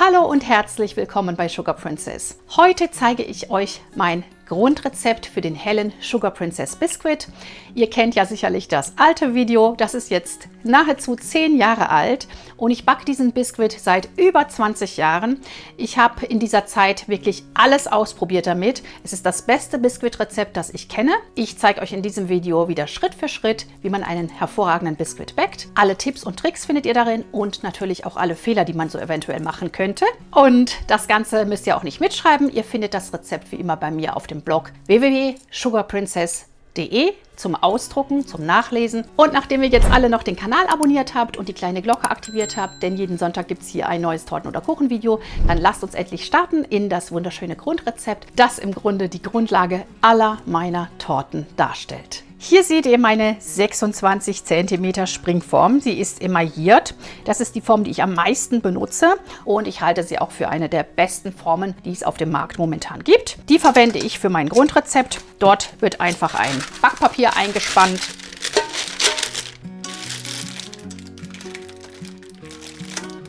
Hallo und herzlich willkommen bei Sugar Princess. Heute zeige ich euch mein Grundrezept für den hellen Sugar Princess Biscuit. Ihr kennt ja sicherlich das alte Video, das ist jetzt nahezu 10 Jahre alt und ich backe diesen Biscuit seit über 20 Jahren. Ich habe in dieser Zeit wirklich alles ausprobiert damit. Es ist das beste Biscuit-Rezept, das ich kenne. Ich zeige euch in diesem Video wieder Schritt für Schritt, wie man einen hervorragenden Biscuit backt. Alle Tipps und Tricks findet ihr darin und natürlich auch alle Fehler, die man so eventuell machen könnte. Und das Ganze müsst ihr auch nicht mitschreiben. Ihr findet das Rezept wie immer bei mir auf dem Blog www.sugarprincess.de zum Ausdrucken, zum Nachlesen. Und nachdem ihr jetzt alle noch den Kanal abonniert habt und die kleine Glocke aktiviert habt, denn jeden Sonntag gibt es hier ein neues Torten- oder Kuchenvideo, dann lasst uns endlich starten in das wunderschöne Grundrezept, das im Grunde die Grundlage aller meiner Torten darstellt. Hier seht ihr meine 26 cm Springform. Sie ist emailliert. Das ist die Form, die ich am meisten benutze und ich halte sie auch für eine der besten Formen, die es auf dem Markt momentan gibt. Die verwende ich für mein Grundrezept. Dort wird einfach ein Backpapier eingespannt.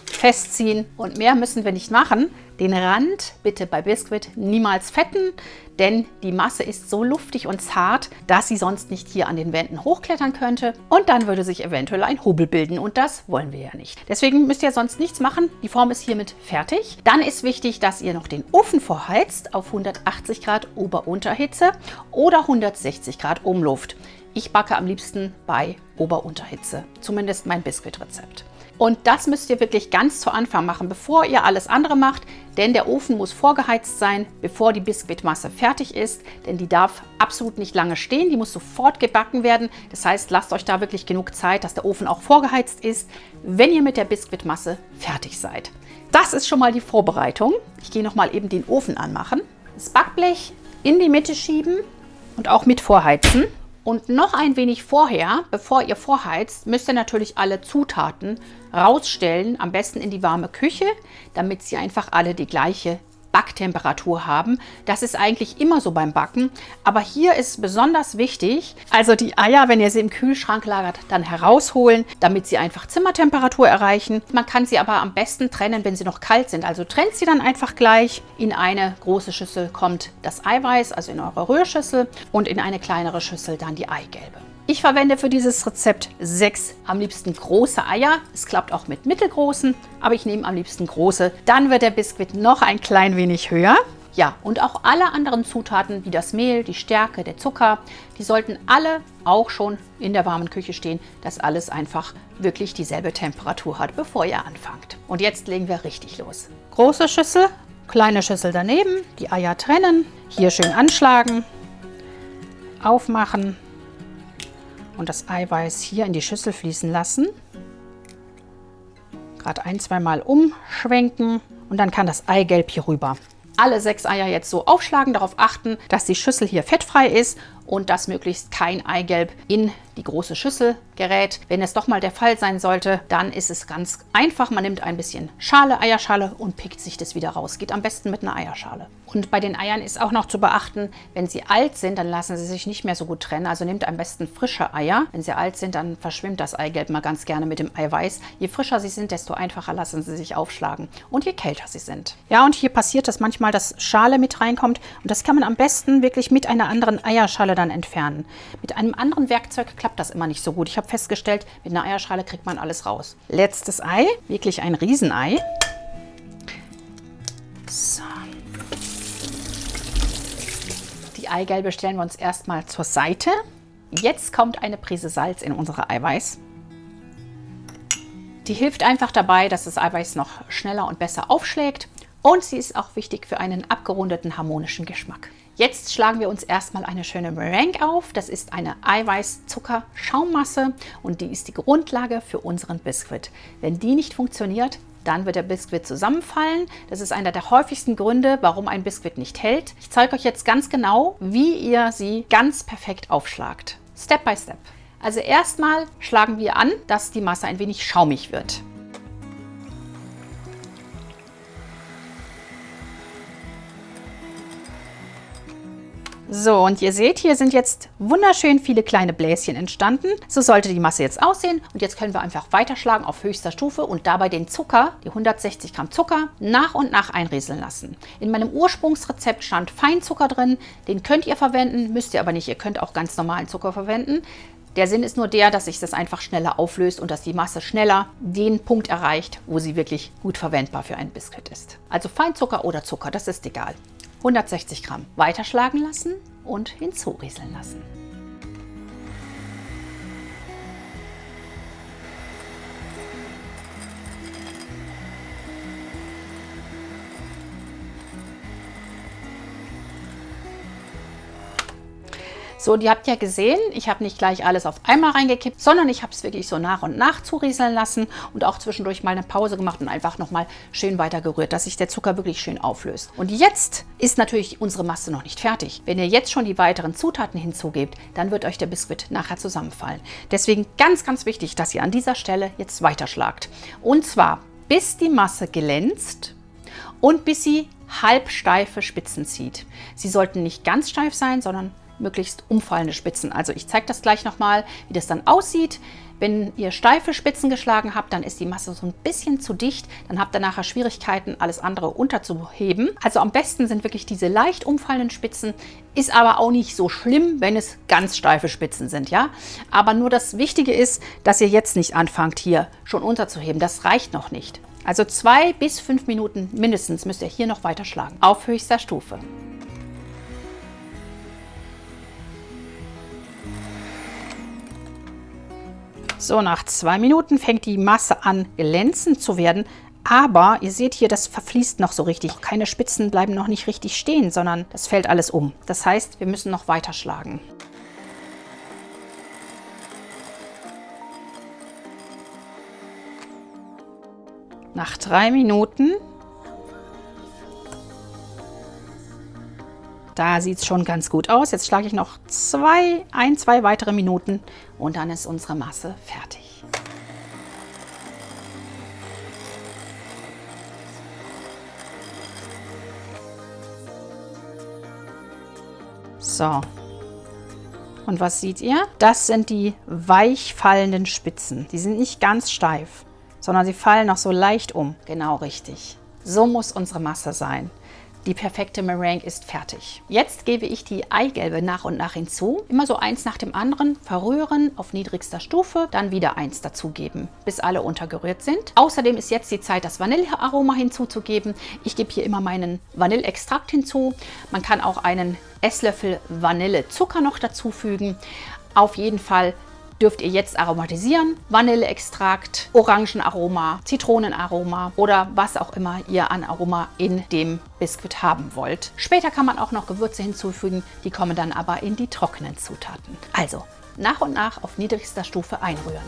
Festziehen und mehr müssen wir nicht machen. Den Rand bitte bei Biskuit niemals fetten, denn die Masse ist so luftig und zart, dass sie sonst nicht hier an den Wänden hochklettern könnte und dann würde sich eventuell ein Hubbel bilden und das wollen wir ja nicht. Deswegen müsst ihr sonst nichts machen. Die Form ist hiermit fertig. Dann ist wichtig, dass ihr noch den Ofen vorheizt auf 180 Grad Ober-Unterhitze oder 160 Grad Umluft. Ich backe am liebsten bei Ober-Unterhitze, zumindest mein Biskuitrezept. Und das müsst ihr wirklich ganz zu Anfang machen, bevor ihr alles andere macht, denn der Ofen muss vorgeheizt sein, bevor die Biskuitmasse fertig ist, denn die darf absolut nicht lange stehen, die muss sofort gebacken werden. Das heißt, lasst euch da wirklich genug Zeit, dass der Ofen auch vorgeheizt ist, wenn ihr mit der Biskuitmasse fertig seid. Das ist schon mal die Vorbereitung. Ich gehe noch mal eben den Ofen anmachen, das Backblech in die Mitte schieben und auch mit vorheizen. Und noch ein wenig vorher, bevor ihr vorheizt, müsst ihr natürlich alle Zutaten rausstellen, am besten in die warme Küche, damit sie einfach alle die gleiche Backtemperatur haben. Das ist eigentlich immer so beim Backen, aber hier ist besonders wichtig, also die Eier, wenn ihr sie im Kühlschrank lagert, dann herausholen, damit sie einfach Zimmertemperatur erreichen. Man kann sie aber am besten trennen, wenn sie noch kalt sind, also trennt sie dann einfach gleich. In eine große Schüssel kommt das Eiweiß, also in eure Rührschüssel, und in eine kleinere Schüssel dann die Eigelbe. Ich verwende für dieses Rezept 6 am liebsten große Eier. Es klappt auch mit mittelgroßen, aber ich nehme am liebsten große. Dann wird der Biskuit noch ein klein wenig höher. Ja, und auch alle anderen Zutaten wie das Mehl, die Stärke, der Zucker, die sollten alle auch schon in der warmen Küche stehen, dass alles einfach wirklich dieselbe Temperatur hat, bevor ihr anfangt. Und jetzt legen wir richtig los. Große Schüssel, kleine Schüssel daneben, die Eier trennen, hier schön anschlagen, aufmachen und das Eiweiß hier in die Schüssel fließen lassen. Gerade ein-, zweimal umschwenken und dann kann das Eigelb hier rüber. Alle 6 Eier jetzt so aufschlagen, darauf achten, dass die Schüssel hier fettfrei ist und dass möglichst kein Eigelb in die große Schüssel gerät. Wenn es doch mal der Fall sein sollte, dann ist es ganz einfach. Man nimmt ein bisschen Schale, Eierschale und pickt sich das wieder raus. Geht am besten mit einer Eierschale. Und bei den Eiern ist auch noch zu beachten, wenn sie alt sind, dann lassen sie sich nicht mehr so gut trennen. Also nehmt am besten frische Eier. Wenn sie alt sind, dann verschwimmt das Eigelb mal ganz gerne mit dem Eiweiß. Je frischer sie sind, desto einfacher lassen sie sich aufschlagen. Und je kälter sie sind. Ja, und hier passiert das manchmal, dass Schale mit reinkommt. Und das kann man am besten wirklich mit einer anderen Eierschale dann entfernen. Mit einem anderen Werkzeug klappt das immer nicht so gut. Ich habe festgestellt, mit einer Eierschale kriegt man alles raus. Letztes Ei, wirklich ein Riesenei. So. Die Eigelbe stellen wir uns erstmal zur Seite. Jetzt kommt eine Prise Salz in unsere Eiweiß. Die hilft einfach dabei, dass das Eiweiß noch schneller und besser aufschlägt. Und sie ist auch wichtig für einen abgerundeten, harmonischen Geschmack. Jetzt schlagen wir uns erstmal eine schöne Meringue auf. Das ist eine Eiweiß-Zucker-Schaummasse und die ist die Grundlage für unseren Biskuit. Wenn die nicht funktioniert, dann wird der Biskuit zusammenfallen. Das ist einer der häufigsten Gründe, warum ein Biskuit nicht hält. Ich zeige euch jetzt ganz genau, wie ihr sie ganz perfekt aufschlagt. Step by Step. Also erstmal schlagen wir an, dass die Masse ein wenig schaumig wird. So, und ihr seht, hier sind jetzt wunderschön viele kleine Bläschen entstanden. So sollte die Masse jetzt aussehen. Und jetzt können wir einfach weiterschlagen auf höchster Stufe und dabei den Zucker, die 160 Gramm Zucker, nach und nach einrieseln lassen. In meinem Ursprungsrezept stand Feinzucker drin. Den könnt ihr verwenden, müsst ihr aber nicht. Ihr könnt auch ganz normalen Zucker verwenden. Der Sinn ist nur der, dass sich das einfach schneller auflöst und dass die Masse schneller den Punkt erreicht, wo sie wirklich gut verwendbar für ein Biskuit ist. Also Feinzucker oder Zucker, das ist egal. 160 Gramm weiterschlagen lassen und hinzurieseln lassen. So, und ihr habt ja gesehen, ich habe nicht gleich alles auf einmal reingekippt, sondern ich habe es wirklich so nach und nach zurieseln lassen und auch zwischendurch mal eine Pause gemacht und einfach nochmal schön weiter gerührt, dass sich der Zucker wirklich schön auflöst. Und jetzt ist natürlich unsere Masse noch nicht fertig. Wenn ihr jetzt schon die weiteren Zutaten hinzugebt, dann wird euch der Biskuit nachher zusammenfallen. Deswegen ganz, ganz wichtig, dass ihr an dieser Stelle jetzt weiterschlagt. Und zwar bis die Masse glänzt und bis sie halbsteife Spitzen zieht. Sie sollten nicht ganz steif sein, sondern möglichst umfallende Spitzen. Also ich zeige das gleich nochmal, wie das dann aussieht. Wenn ihr steife Spitzen geschlagen habt, dann ist die Masse so ein bisschen zu dicht. Dann habt ihr nachher Schwierigkeiten, alles andere unterzuheben. Also am besten sind wirklich diese leicht umfallenden Spitzen. Ist aber auch nicht so schlimm, wenn es ganz steife Spitzen sind, ja. Aber nur das Wichtige ist, dass ihr jetzt nicht anfangt, hier schon unterzuheben. Das reicht noch nicht. Also 2 bis 5 Minuten mindestens müsst ihr hier noch weiter schlagen. Auf höchster Stufe. So, nach 2 Minuten fängt die Masse an, glänzend zu werden. Aber ihr seht hier, das verfließt noch so richtig. Keine Spitzen bleiben noch nicht richtig stehen, sondern das fällt alles um. Das heißt, wir müssen noch weiter schlagen. Nach 3 Minuten. Da sieht es schon ganz gut aus. Jetzt schlage ich noch 2 weitere Minuten und dann ist unsere Masse fertig. So. Und was seht ihr? Das sind die weich fallenden Spitzen. Die sind nicht ganz steif, sondern sie fallen noch so leicht um. Genau richtig. So muss unsere Masse sein. Die perfekte Meringue ist fertig. Jetzt gebe ich die Eigelbe nach und nach hinzu. Immer so eins nach dem anderen verrühren auf niedrigster Stufe, dann wieder eins dazugeben, bis alle untergerührt sind. Außerdem ist jetzt die Zeit, das Vanillearoma hinzuzugeben. Ich gebe hier immer meinen Vanilleextrakt hinzu. Man kann auch einen Esslöffel Vanillezucker noch dazufügen. Auf jeden Fall dürft ihr jetzt aromatisieren. Vanilleextrakt, Orangenaroma, Zitronenaroma oder was auch immer ihr an Aroma in dem Biskuit haben wollt. Später kann man auch noch Gewürze hinzufügen, die kommen dann aber in die trockenen Zutaten. Also nach und nach auf niedrigster Stufe einrühren.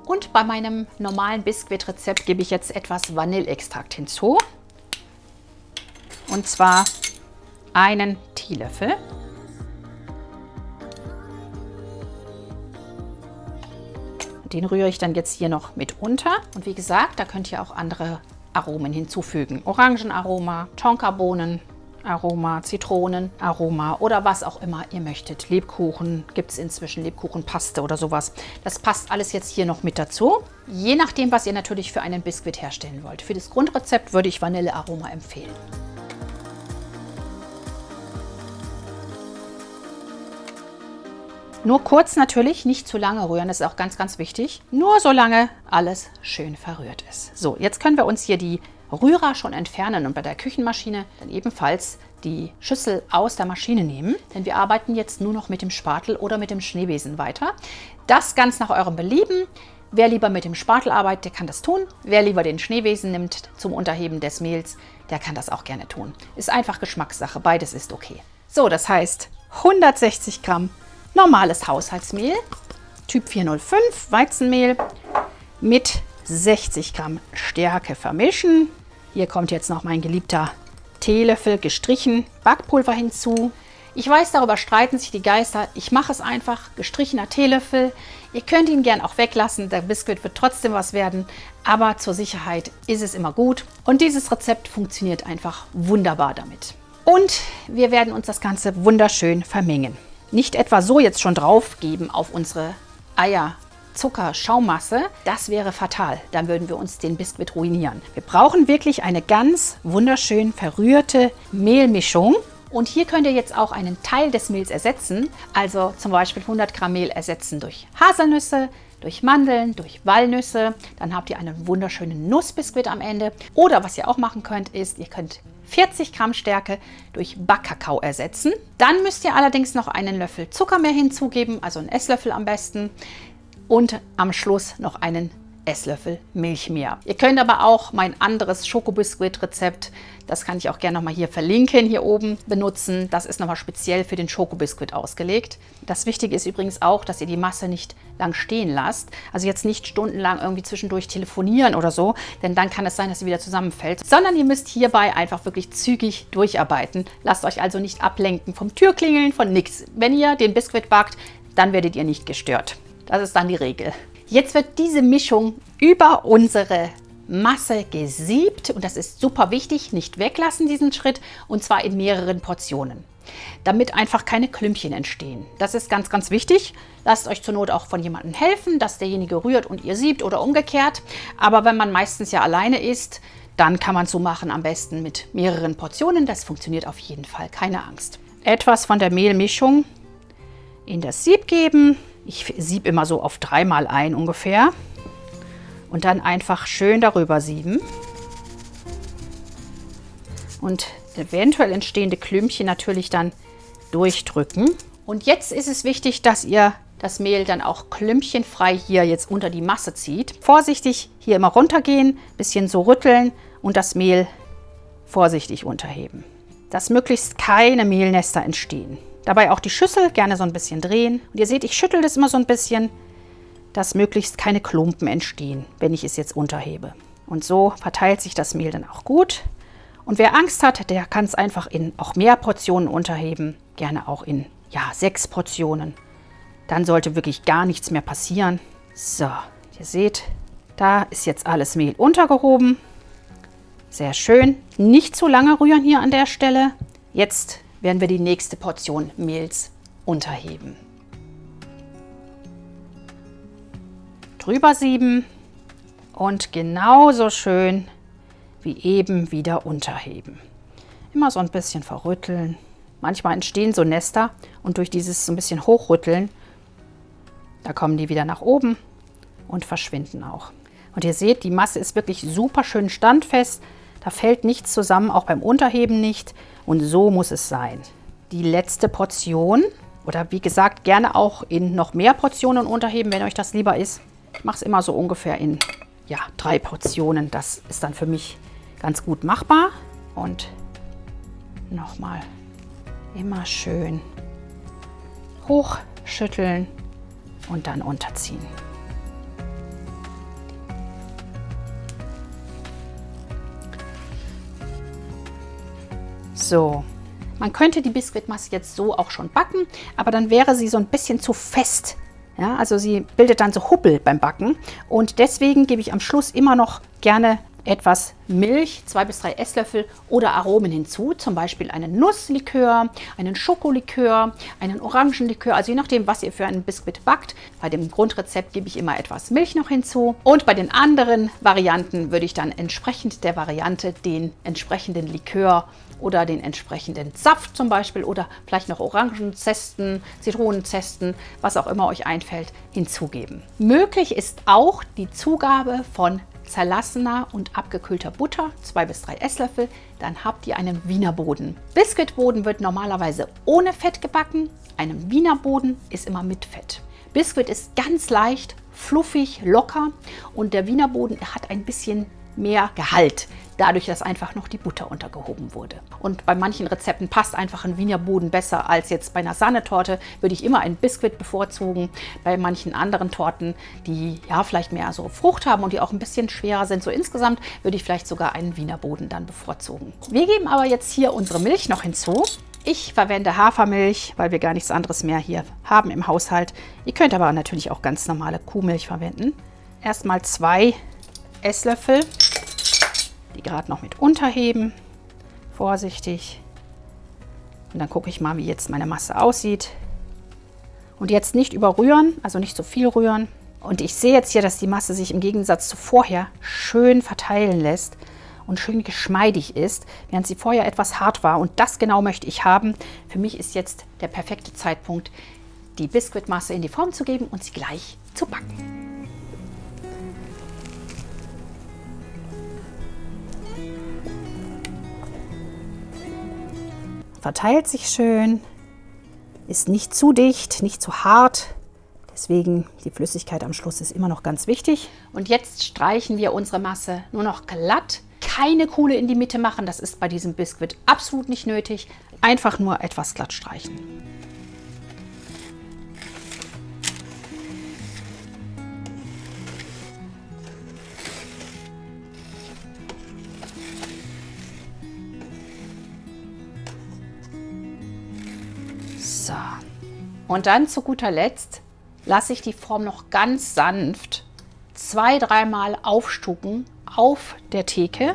Und bei meinem normalen Biskuitrezept gebe ich jetzt etwas Vanilleextrakt hinzu. Und zwar einen Teelöffel. Den rühre ich dann jetzt hier noch mit unter. Und wie gesagt, da könnt ihr auch andere Aromen hinzufügen. Orangenaroma, Tonkabohnen, Aroma, Zitronenaroma oder was auch immer ihr möchtet. Lebkuchen gibt es inzwischen, Lebkuchenpaste oder sowas. Das passt alles jetzt hier noch mit dazu. Je nachdem, was ihr natürlich für einen Biskuit herstellen wollt. Für das Grundrezept würde ich Vanillearoma empfehlen. Nur kurz natürlich, nicht zu lange rühren, das ist auch ganz, ganz wichtig. Nur solange alles schön verrührt ist. So, jetzt können wir uns hier die Rührer schon entfernen und bei der Küchenmaschine dann ebenfalls die Schüssel aus der Maschine nehmen, denn wir arbeiten jetzt nur noch mit dem Spatel oder mit dem Schneebesen weiter. Das ganz nach eurem Belieben. Wer lieber mit dem Spatel arbeitet, der kann das tun. Wer lieber den Schneebesen nimmt zum Unterheben des Mehls, der kann das auch gerne tun. Ist einfach Geschmackssache, beides ist okay. So, das heißt 160 Gramm normales Haushaltsmehl, Typ 405 Weizenmehl mit 60 Gramm Stärke vermischen. Hier kommt jetzt noch mein geliebter Teelöffel gestrichen Backpulver hinzu. Ich weiß, darüber streiten sich die Geister. Ich mache es einfach, gestrichener Teelöffel. Ihr könnt ihn gern auch weglassen, der Biskuit wird trotzdem was werden, aber zur Sicherheit ist es immer gut. Und dieses Rezept funktioniert einfach wunderbar damit. Und wir werden uns das Ganze wunderschön vermengen. Nicht etwa so jetzt schon drauf geben auf unsere Eier-Zucker-Schaummasse, das wäre fatal. Dann würden wir uns den Biskuit ruinieren. Wir brauchen wirklich eine ganz wunderschön verrührte Mehlmischung. Und hier könnt ihr jetzt auch einen Teil des Mehls ersetzen, also zum Beispiel 100 Gramm Mehl ersetzen durch Haselnüsse, durch Mandeln, durch Walnüsse. Dann habt ihr einen wunderschönen Nussbiskuit am Ende. Oder was ihr auch machen könnt, ist, ihr könnt 40 Gramm Stärke durch Backkakao ersetzen. Dann müsst ihr allerdings noch einen Löffel Zuckermehl hinzugeben, also einen Esslöffel am besten. Und am Schluss noch einen Esslöffel Milchmeer. Ihr könnt aber auch mein anderes Schokobiskuit-Rezept, das kann ich auch gerne nochmal hier verlinken, hier oben benutzen. Das ist nochmal speziell für den Schokobiskuit ausgelegt. Das Wichtige ist übrigens auch, dass ihr die Masse nicht lang stehen lasst. Also jetzt nicht stundenlang irgendwie zwischendurch telefonieren oder so, denn dann kann es sein, dass sie wieder zusammenfällt. Sondern ihr müsst hierbei einfach wirklich zügig durcharbeiten. Lasst euch also nicht ablenken vom Türklingeln, von nichts. Wenn ihr den Biskuit backt, dann werdet ihr nicht gestört. Das ist dann die Regel. Jetzt wird diese Mischung über unsere Masse gesiebt und das ist super wichtig, nicht weglassen diesen Schritt und zwar in mehreren Portionen, damit einfach keine Klümpchen entstehen. Das ist ganz, ganz wichtig. Lasst euch zur Not auch von jemandem helfen, dass derjenige rührt und ihr siebt oder umgekehrt. Aber wenn man meistens ja alleine ist, dann kann man es so machen, am besten mit mehreren Portionen. Das funktioniert auf jeden Fall, keine Angst. Etwas von der Mehlmischung in das Sieb geben. Ich siebe immer so auf 3-mal ein ungefähr. Und dann einfach schön darüber sieben. Und eventuell entstehende Klümpchen natürlich dann durchdrücken. Und jetzt ist es wichtig, dass ihr das Mehl dann auch klümpchenfrei hier jetzt unter die Masse zieht. Vorsichtig hier immer runtergehen, bisschen so rütteln und das Mehl vorsichtig unterheben. Dass möglichst keine Mehlnester entstehen. Dabei auch die Schüssel gerne so ein bisschen drehen. Und ihr seht, ich schüttel das immer so ein bisschen, dass möglichst keine Klumpen entstehen, wenn ich es jetzt unterhebe. Und so verteilt sich das Mehl dann auch gut. Und wer Angst hat, der kann es einfach in auch mehr Portionen unterheben. Gerne auch in 6 Portionen. Dann sollte wirklich gar nichts mehr passieren. So, ihr seht, da ist jetzt alles Mehl untergehoben. Sehr schön. Nicht zu lange rühren hier an der Stelle. Jetzt werden wir die nächste Portion Mehls unterheben. Drüber sieben und genauso schön wie eben wieder unterheben. Immer so ein bisschen verrütteln. Manchmal entstehen so Nester und durch dieses so ein bisschen hochrütteln, da kommen die wieder nach oben und verschwinden auch. Und ihr seht, die Masse ist wirklich super schön standfest. Da fällt nichts zusammen, auch beim Unterheben nicht. Und so muss es sein. Die letzte Portion, oder wie gesagt, gerne auch in noch mehr Portionen unterheben, wenn euch das lieber ist. Ich mache es immer so ungefähr in 3 Portionen. Das ist dann für mich ganz gut machbar. Und nochmal immer schön hochschütteln und dann unterziehen. So, man könnte die Biskuitmasse jetzt so auch schon backen, aber dann wäre sie so ein bisschen zu fest. Ja, also sie bildet dann so Hubbel beim Backen und deswegen gebe ich am Schluss immer noch gerne etwas Milch, 2 bis 3 Esslöffel oder Aromen hinzu, zum Beispiel einen Nusslikör, einen Schokolikör, einen Orangenlikör, also je nachdem, was ihr für einen Biskuit backt. Bei dem Grundrezept gebe ich immer etwas Milch noch hinzu und bei den anderen Varianten würde ich dann entsprechend der Variante den entsprechenden Likör oder den entsprechenden Saft zum Beispiel oder vielleicht noch Orangenzesten, Zitronenzesten, was auch immer euch einfällt, hinzugeben. Möglich ist auch die Zugabe von zerlassener und abgekühlter Butter, 2 bis 3 Esslöffel, dann habt ihr einen Wiener Boden. Biskuitboden wird normalerweise ohne Fett gebacken, ein Wiener Boden ist immer mit Fett. Biskuit ist ganz leicht, fluffig, locker und der Wiener Boden hat ein bisschen mehr Gehalt. Dadurch, dass einfach noch die Butter untergehoben wurde. Und bei manchen Rezepten passt einfach ein Wiener Boden besser als jetzt bei einer Sahnetorte. Würde ich immer einen Biskuit bevorzugen. Bei manchen anderen Torten, die ja vielleicht mehr so Frucht haben und die auch ein bisschen schwerer sind, so insgesamt würde ich vielleicht sogar einen Wiener Boden dann bevorzugen. Wir geben aber jetzt hier unsere Milch noch hinzu. Ich verwende Hafermilch, weil wir gar nichts anderes mehr hier haben im Haushalt. Ihr könnt aber natürlich auch ganz normale Kuhmilch verwenden. Erstmal 2 Esslöffel. Die gerade noch mit unterheben, vorsichtig. Und dann gucke ich mal, wie jetzt meine Masse aussieht. Und jetzt nicht überrühren, also nicht so viel rühren. Und ich sehe jetzt hier, dass die Masse sich im Gegensatz zu vorher schön verteilen lässt und schön geschmeidig ist, während sie vorher etwas hart war. Und das genau möchte ich haben. Für mich ist jetzt der perfekte Zeitpunkt, die Biskuitmasse in die Form zu geben und sie gleich zu backen. Verteilt sich schön, ist nicht zu dicht, nicht zu hart. Deswegen die Flüssigkeit am Schluss ist immer noch ganz wichtig. Und jetzt streichen wir unsere Masse nur noch glatt. Keine Kuhle in die Mitte machen, das ist bei diesem Biskuit absolut nicht nötig. Einfach nur etwas glatt streichen. So. Und dann zu guter Letzt lasse ich die Form noch ganz sanft 2-3 Mal aufstucken auf der Theke,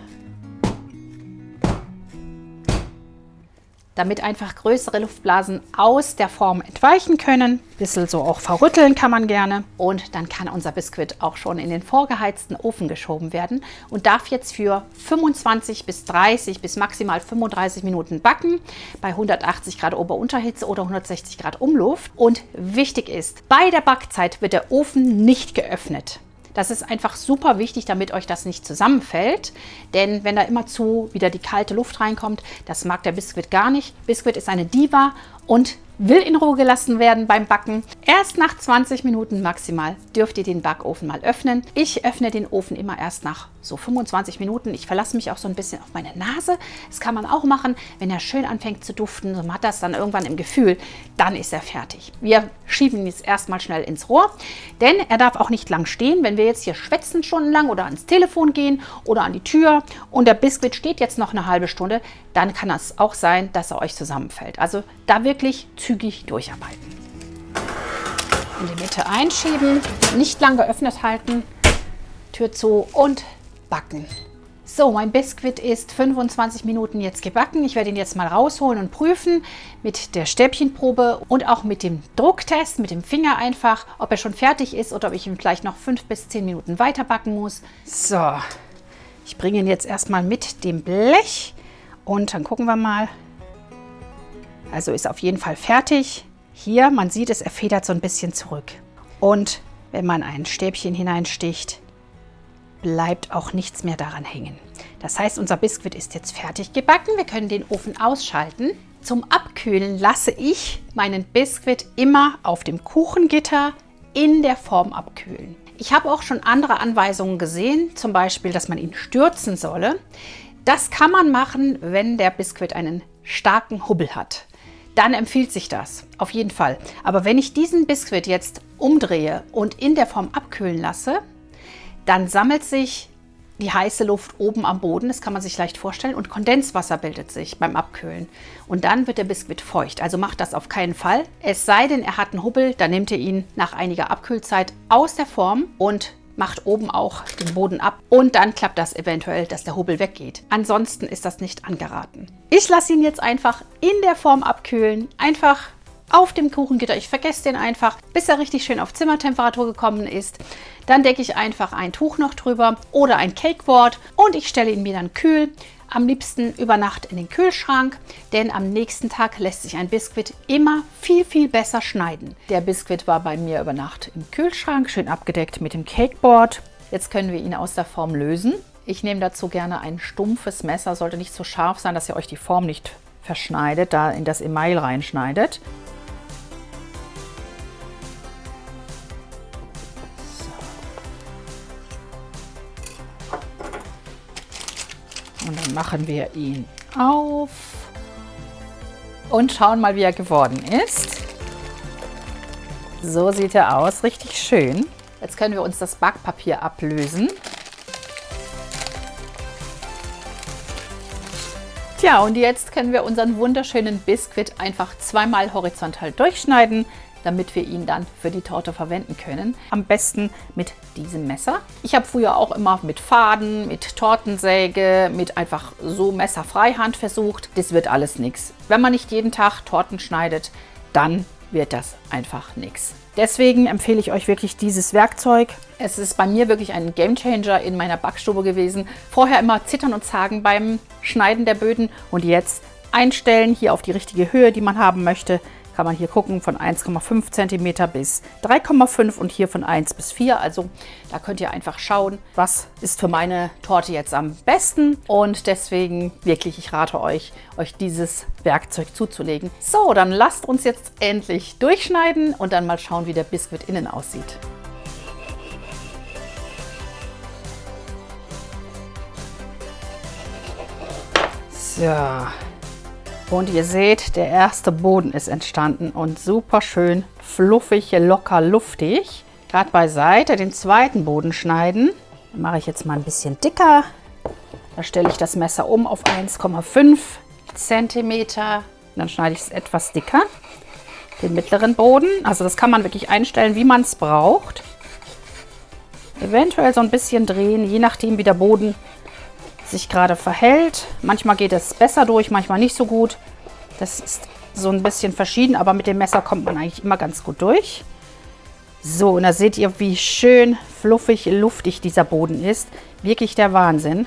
damit einfach größere Luftblasen aus der Form entweichen können. Ein bisschen so auch verrütteln kann man gerne. Und dann kann unser Biskuit auch schon in den vorgeheizten Ofen geschoben werden und darf jetzt für 25 bis 30 bis maximal 35 Minuten backen, bei 180 Grad Ober-Unterhitze oder 160 Grad Umluft. Und wichtig ist, bei der Backzeit wird der Ofen nicht geöffnet. Das ist einfach super wichtig, damit euch das nicht zusammenfällt. Denn wenn da immerzu wieder die kalte Luft reinkommt, das mag der Biskuit gar nicht. Biskuit ist eine Diva und will in Ruhe gelassen werden beim Backen. Erst nach 20 Minuten maximal dürft ihr den Backofen mal öffnen. Ich öffne den Ofen immer erst nach so 25 Minuten. Ich verlasse mich auch so ein bisschen auf meine Nase. Das kann man auch machen, wenn er schön anfängt zu duften. So man hat das dann irgendwann im Gefühl, dann ist er fertig. Wir schieben ihn jetzt erstmal schnell ins Rohr, denn er darf auch nicht lang stehen. Wenn wir jetzt hier schwätzen stundenlang oder ans Telefon gehen oder an die Tür und der Biskuit steht jetzt noch eine halbe Stunde, dann kann es auch sein, dass er euch zusammenfällt. Also da wirklich zügig durcharbeiten. In die Mitte einschieben, nicht lang geöffnet halten, Tür zu und backen. So, mein Biskuit ist 25 Minuten jetzt gebacken. Ich werde ihn jetzt mal rausholen und prüfen mit der Stäbchenprobe und auch mit dem Drucktest, mit dem Finger einfach, ob er schon fertig ist oder ob ich ihn vielleicht noch 5 bis 10 Minuten weiter backen muss. So, ich bringe ihn jetzt erstmal mit dem Blech und dann gucken wir mal. Also ist auf jeden Fall fertig. Hier, man sieht es, er federt so ein bisschen zurück. Und wenn man ein Stäbchen hineinsticht, bleibt auch nichts mehr daran hängen. Das heißt, unser Biskuit ist jetzt fertig gebacken. Wir können den Ofen ausschalten. Zum Abkühlen lasse ich meinen Biskuit immer auf dem Kuchengitter in der Form abkühlen. Ich habe auch schon andere Anweisungen gesehen, zum Beispiel, dass man ihn stürzen solle. Das kann man machen, wenn der Biskuit einen starken Hubbel hat. Dann empfiehlt sich das, auf jeden Fall. Aber wenn ich diesen Biskuit jetzt umdrehe und in der Form abkühlen lasse, dann sammelt sich die heiße Luft oben am Boden, das kann man sich leicht vorstellen, und Kondenswasser bildet sich beim Abkühlen. Und dann wird der Biskuit feucht. Also macht das auf keinen Fall. Es sei denn, er hat einen Hubbel, dann nehmt ihr ihn nach einiger Abkühlzeit aus der Form und macht oben auch den Boden ab. Und dann klappt das eventuell, dass der Hubbel weggeht. Ansonsten ist das nicht angeraten. Ich lasse ihn jetzt einfach in der Form abkühlen. Einfach auf dem Kuchengitter. Ich vergesse den einfach, bis er richtig schön auf Zimmertemperatur gekommen ist. Dann decke ich einfach ein Tuch noch drüber oder ein Cakeboard und ich stelle ihn mir dann kühl. Am liebsten über Nacht in den Kühlschrank, denn am nächsten Tag lässt sich ein Biskuit immer viel, viel besser schneiden. Der Biskuit war bei mir über Nacht im Kühlschrank, schön abgedeckt mit dem Cakeboard. Jetzt können wir ihn aus der Form lösen. Ich nehme dazu gerne ein stumpfes Messer, sollte nicht so scharf sein, dass ihr euch die Form nicht verschneidet, da in das Email reinschneidet. Und dann machen wir ihn auf und schauen mal, wie er geworden ist. So sieht er aus, richtig schön. Jetzt können wir uns das Backpapier ablösen. Tja, und jetzt können wir unseren wunderschönen Biskuit einfach zweimal horizontal durchschneiden, damit wir ihn dann für die Torte verwenden können. Am besten mit diesem Messer. Ich habe früher auch immer mit Faden, mit Tortensäge, mit einfach so Messerfreihand versucht. Das wird alles nichts. Wenn man nicht jeden Tag Torten schneidet, dann wird das einfach nichts. Deswegen empfehle ich euch wirklich dieses Werkzeug. Es ist bei mir wirklich ein Gamechanger in meiner Backstube gewesen. Vorher immer zittern und zagen beim Schneiden der Böden und jetzt einstellen, hier auf die richtige Höhe, die man haben möchte. Kann man hier gucken von 1,5 cm bis 3,5 und hier von 1 bis 4. Also da könnt ihr einfach schauen, was ist für meine Torte jetzt am besten. Und deswegen wirklich, ich rate euch, dieses Werkzeug zuzulegen. So, dann lasst uns jetzt endlich durchschneiden und dann mal schauen, wie der Biskuit innen aussieht. So. Und ihr seht, der erste Boden ist entstanden und super schön fluffig, locker, luftig. Gerade beiseite den zweiten Boden schneiden. Den mache ich jetzt mal ein bisschen dicker. Da stelle ich das Messer um auf 1,5 cm. Dann schneide ich es etwas dicker. Den mittleren Boden. Also das kann man wirklich einstellen, wie man es braucht. Eventuell so ein bisschen drehen, je nachdem wie der Boden sich gerade verhält. Manchmal geht es besser durch, manchmal nicht so gut. Das ist so ein bisschen verschieden, aber mit dem Messer kommt man eigentlich immer ganz gut durch. So, und da seht ihr, wie schön fluffig, luftig dieser Boden ist. Wirklich der Wahnsinn.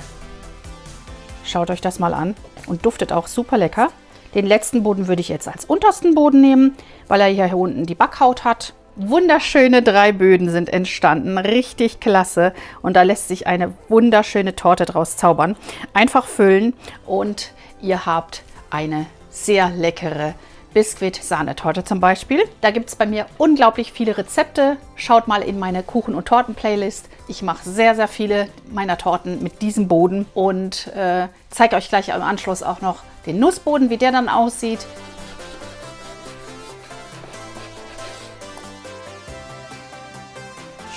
Schaut euch das mal an und duftet auch super lecker. Den letzten Boden würde ich jetzt als untersten Boden nehmen, weil er hier unten die Backhaut hat. Wunderschöne 3 Böden sind entstanden, richtig klasse und da lässt sich eine wunderschöne Torte draus zaubern. Einfach füllen und ihr habt eine sehr leckere Biskuit-Sahnetorte zum Beispiel. Da gibt es bei mir unglaublich viele Rezepte. Schaut mal in meine Kuchen- und Torten-Playlist. Ich mache sehr, sehr viele meiner Torten mit diesem Boden und zeige euch gleich im Anschluss auch noch den Nussboden, wie der dann aussieht.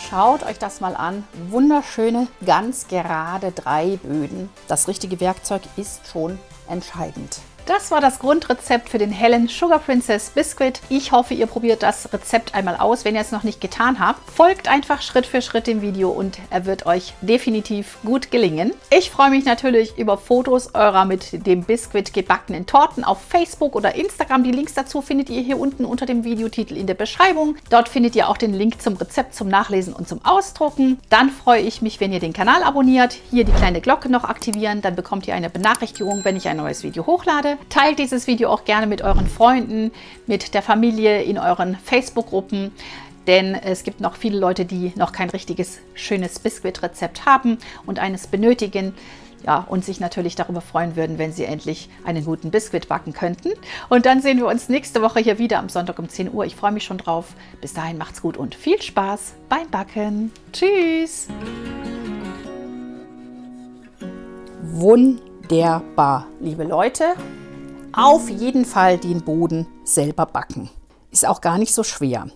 Schaut euch das mal an. Wunderschöne, ganz gerade 3 Böden. Das richtige Werkzeug ist schon entscheidend. Das war das Grundrezept für den hellen Sugar Princess Biscuit. Ich hoffe, ihr probiert das Rezept einmal aus. Wenn ihr es noch nicht getan habt, folgt einfach Schritt für Schritt dem Video und er wird euch definitiv gut gelingen. Ich freue mich natürlich über Fotos eurer mit dem Biscuit gebackenen Torten auf Facebook oder Instagram. Die Links dazu findet ihr hier unten unter dem Videotitel in der Beschreibung. Dort findet ihr auch den Link zum Rezept zum Nachlesen und zum Ausdrucken. Dann freue ich mich, wenn ihr den Kanal abonniert, hier die kleine Glocke noch aktivieren, dann bekommt ihr eine Benachrichtigung, wenn ich ein neues Video hochlade. Teilt dieses Video auch gerne mit euren Freunden, mit der Familie, in euren Facebook-Gruppen, denn es gibt noch viele Leute, die noch kein richtiges, schönes Biskuit-Rezept haben und eines benötigen. Ja, und sich natürlich darüber freuen würden, wenn sie endlich einen guten Biskuit backen könnten. Und dann sehen wir uns nächste Woche hier wieder am Sonntag um 10 Uhr. Ich freue mich schon drauf. Bis dahin macht's gut und viel Spaß beim Backen. Tschüss! Wunderbar, liebe Leute. Auf jeden Fall den Boden selber backen. Ist auch gar nicht so schwer.